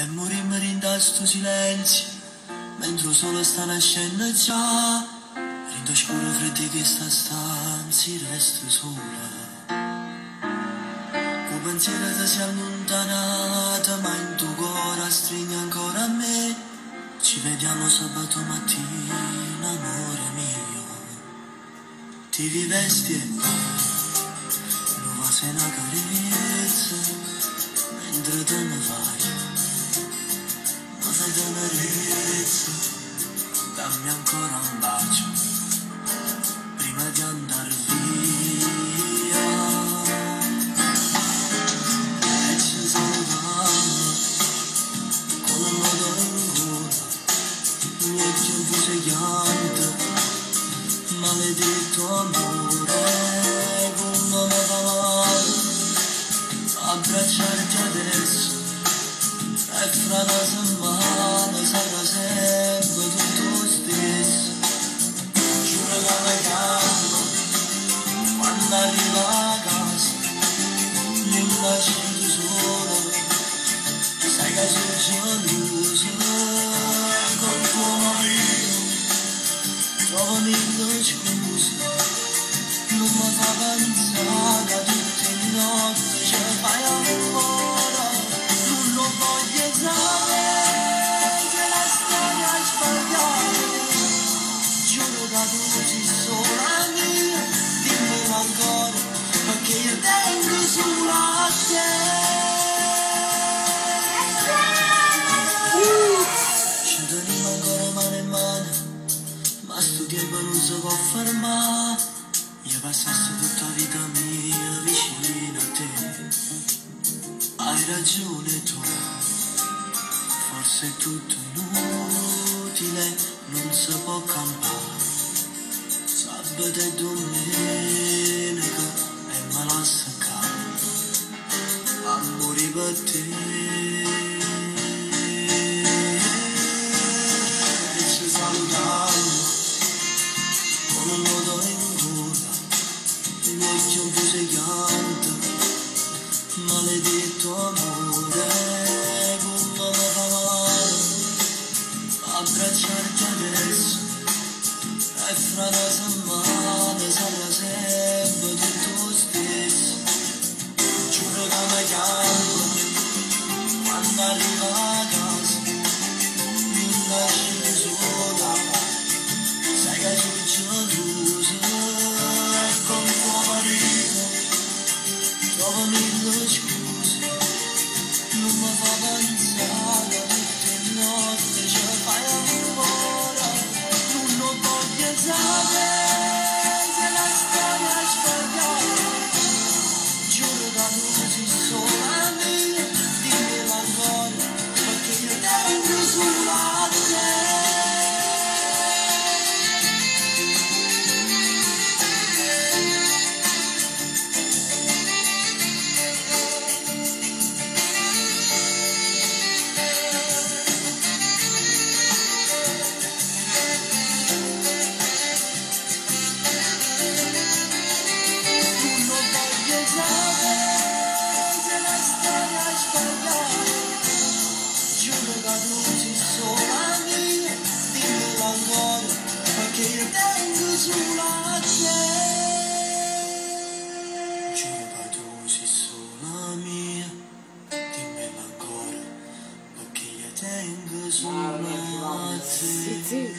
E morimmo rinda sto silenzio, mentre il sole sta nascendo già. Rinda scuro freddo che sta stanza resta sola. Il pensiero ti si è allontanato, ma in tuo cuore stringe ancora a me. Ci vediamo sabato mattina, amore mio. Ti rivesti e poi non va se una carezza, mentre te ne vai. Ma fai tenerezza, dammi ancora un bacio, prima di andare via. E ci salutiamo, con un modo in gola, il mio tempo seguente, maledetto amore, con non parlare, abbracciarti adesso. E fra una settimana sarà sempre tutto stesso. Giuro che mi calmo quando arrivo a casa, non lasci solo, sai che sono geloso. Con tuo marito trovo mille scuse, non mi fa pensare a tutte le notti ce fai ancora. Non voglio sapere che la storia è sbagliata, giuro che tu sei sola mia, dimmelo ancora, perché io tengo solo a te. Ci teniamo ancora mano in mano, ma sto tempo non si può fermare, io passassi tutta la vita mia vicino a te. Hai ragione tu, forse è tutto inutile, non si può campare. Sabato e domenica e me la saccare, amore per te. E ci salutiamo, con un nodo in gola, il mio tempo seguente. Maledetto amore, come mi fa male abbracciarti adesso. E fra una settimana sarà sempre tutto stesso. Giuro che mi calmo quando arrivo a casa, non lasci sola, sai che sono geloso. E con tuo marito trovo mille scuse, non mi fa pensare a tutte le notti ce fai ancora. Non voglio sapere se la storia è sbagliata, giuro che tu sei sola mia, dimmelo ancora, perché io tengo solo a te. Tengo solo a te.